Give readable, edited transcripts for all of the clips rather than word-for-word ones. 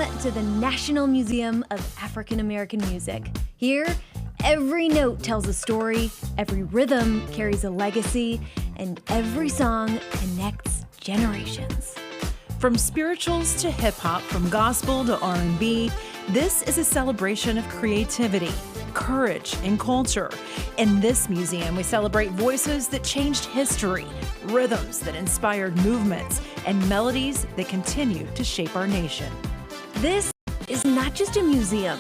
to the National Museum of African American Music. Here, every note tells a story, every rhythm carries a legacy, and every song connects generations. From spirituals to hip-hop, from gospel to R&B, this is a celebration of creativity, courage, and culture. In this museum, we celebrate voices that changed history, rhythms that inspired movements, and melodies that continue to shape our nation. This is not just a museum.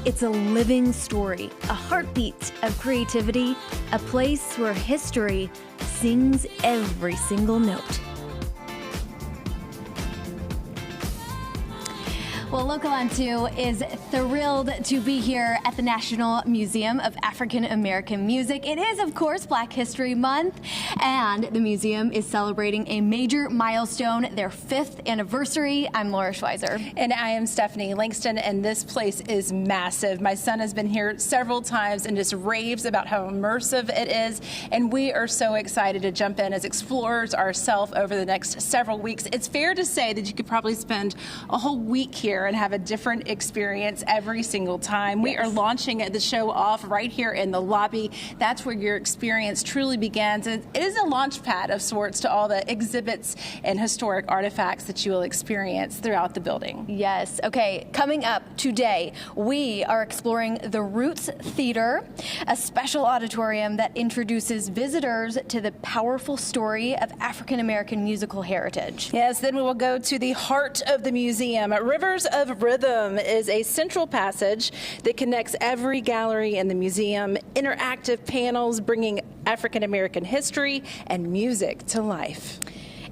It's a living story, a heartbeat of creativity, a place where history sings every single note. Well, Local on 2 is thrilled to be here at the National Museum of African American Music. It is, of course, Black History Month, and the museum is celebrating a major milestone, their 5th anniversary. I'm Laura Schweizer. And I am Stephanie Langston, and this place is massive. My son has been here several times and just raves about how immersive it is, and we are so excited to jump in as explorers ourselves over the next several weeks. It's fair to say that you could probably spend a whole week here and have a different experience every single time. We are launching the show off right here in the lobby. That's where your experience truly begins. It is a launch pad of sorts to all the exhibits and historic artifacts that you will experience throughout the building. Yes. Okay, coming up today, we are exploring the Roots Theater, a special auditorium that introduces visitors to the powerful story of African American musical heritage. Yes, then we will go to the heart of the museum. Rivers of Rhythm is a central passage that connects every gallery in the museum, interactive panels bringing African American history and music to life.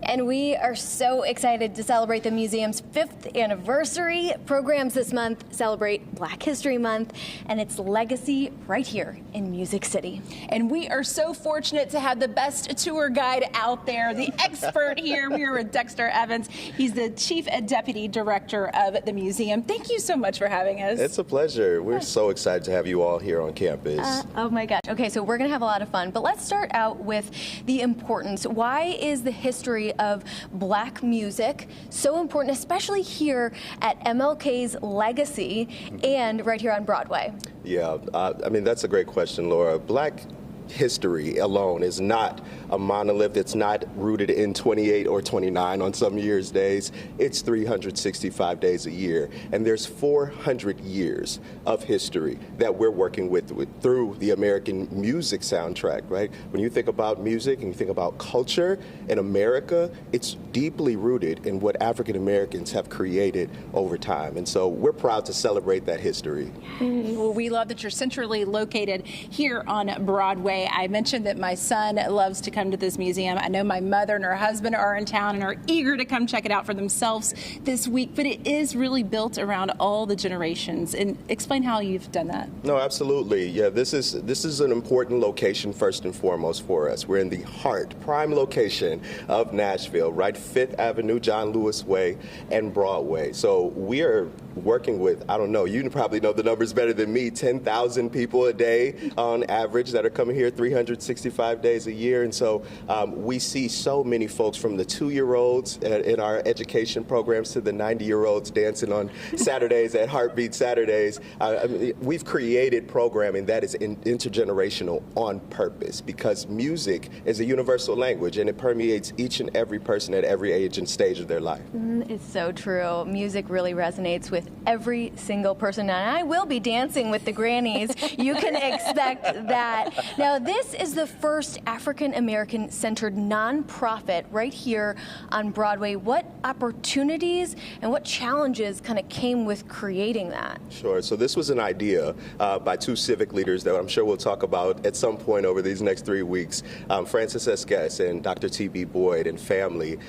And we are so excited to celebrate the museum's 5th anniversary. Programs this month celebrate Black History Month and its legacy right here in Music City. And we are so fortunate to have the best tour guide out there, the expert here. We are with Dexter Evans. He's the Chief Deputy Director of the museum. Thank you so much for having us. It's a pleasure. We're so excited to have you all here on campus. Oh my gosh. Okay, so we're going to have a lot of fun, but let's start out with the importance. Why is the history of Black music so important, especially here at MLK's Legacy and right here on Broadway? Yeah, I mean, that's a great question, Laura. Black history alone is not a monolith. It's not rooted in 28 or 29 on some years' days. It's 365 days a year. And there's 400 years of history that we're working with through the American music soundtrack, right? When you think about music and you think about culture in America, it's deeply rooted in what African Americans have created over time. And so we're proud to celebrate that history. Well, we love that you're centrally located here on Broadway. I mentioned that my son loves to come to this museum. I know my mother and her husband are in town and are eager to come check it out for themselves this week, but it is really built around all the generations. And explain how you've done that. No, absolutely. Yeah, this is an important location first and foremost for us. We're in the heart, prime location of Nashville, right? 5th Avenue, John Lewis Way, and Broadway. So we are working with, I don't know, you probably know the numbers better than me, 10,000 people a day on average that are coming here 365 days a year. And so we see so many folks from the 2-year-olds in our education programs to the 90-year-olds dancing on Saturdays at Heartbeat Saturdays. I mean, we've created programming that is intergenerational on purpose because music is a universal language and it permeates each and every person at every age and stage of their life. It's so true. Music really resonates with every single person, and I will be dancing with the grannies. You can expect that. Now, this is the first African American centered nonprofit right here on Broadway. What opportunities and what challenges kind of came with creating that? Sure. So this was an idea by 2 civic leaders that I'm sure we'll talk about at some point over these next 3 weeks, Francis Esquez and Dr. T.B. Boyd and family.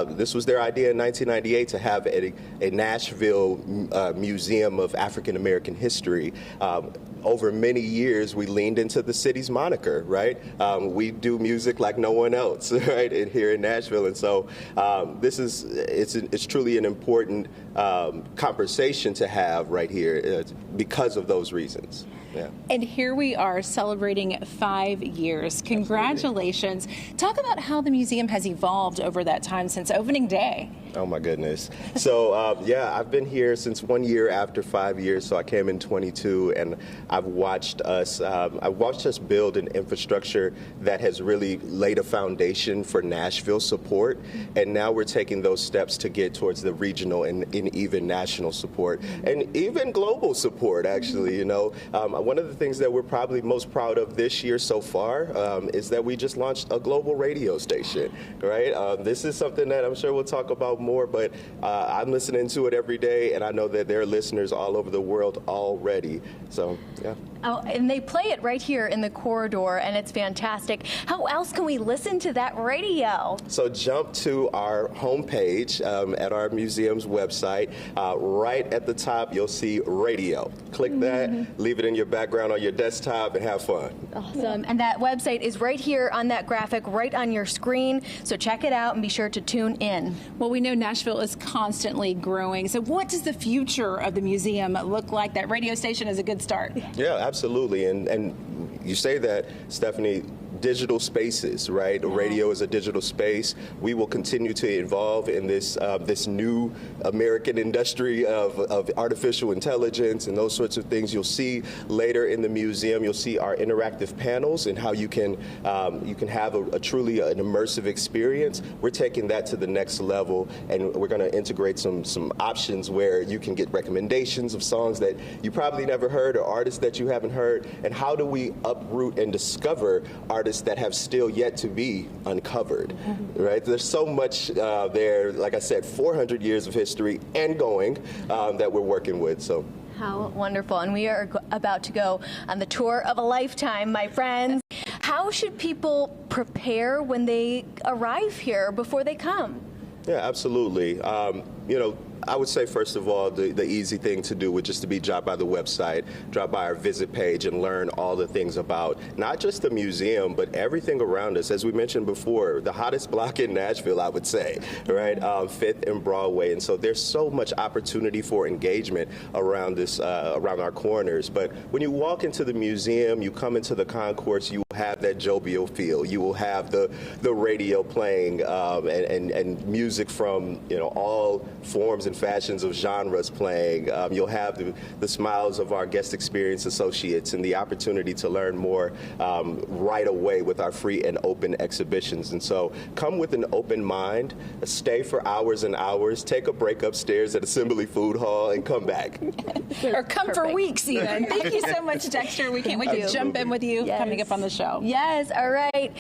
This was their idea in 1998 to have a Nashville Museum of African American History. Over many years, we leaned into the city's moniker, right? We do music like no one else, right, here in Nashville. And so it's truly an important conversation to have right here because of those reasons. Yeah. And here we are celebrating 5 years. Congratulations. Talk about how the museum has evolved over that time since opening day. Oh my goodness. So yeah, I've been here since 1 year after 5 years. So I came in 22, and I've watched us build an infrastructure that has really laid a foundation for Nashville support. And now we're taking those steps to get towards the regional and even national support, and even global support. Actually, one of the things that we're probably most proud of this year so far is that we just launched a global radio station. Right. This is something that I'm sure we'll talk about more, but I'm listening to it every day, and I know that there are listeners all over the world already. So, yeah. Oh, and they play it right here in the corridor, and it's fantastic. How else can we listen to that radio? So jump to our homepage at our museum's website. Right at the top, you'll see radio. Click that, leave it in your background on your desktop, and have fun. Awesome. And that website is right here on that graphic, right on your screen. So check it out and be sure to tune in. Well, we know Nashville is constantly growing. So what does the future of the museum look like? That radio station is a good start. Yeah, absolutely. And you say that, Stephanie, digital spaces, right? Yeah. Radio is a digital space. We will continue to evolve in this this new American industry of artificial intelligence and those sorts of things. You'll see later in the museum, you'll see our interactive panels and how you can have a truly an immersive experience. We're taking that to the next level, and we're going to integrate some options where you can get recommendations of songs that you probably never heard or artists that you haven't heard. And how do we uproot and discover artists that have still yet to be uncovered, right? There's so much there, like I said, 400 years of history and going that we're working with. So. How wonderful. And we are about to go on the tour of a lifetime, my friends. How should people prepare when they arrive here before they come? Yeah, absolutely. I would say, first of all, the easy thing to do would just to be drop by the website, drop by our visit page, and learn all the things about not just the museum, but everything around us. As we mentioned before, the hottest block in Nashville, I would say, right? 5th and Broadway. And so there's so much opportunity for engagement around this, around our corners. But when you walk into the museum, you come into the concourse, you will have that jovial feel. You will have the radio playing and music from all forms and fashions of genres playing. You'll have the smiles of our guest experience associates and the opportunity to learn more right away with our free and open exhibitions. And so come with an open mind, stay for hours and hours, take a break upstairs at Assembly Food Hall, and come back. Or come for weeks even. Thank you so much, Dexter. We can't wait to jump in with you coming up on the show. Yes, all right.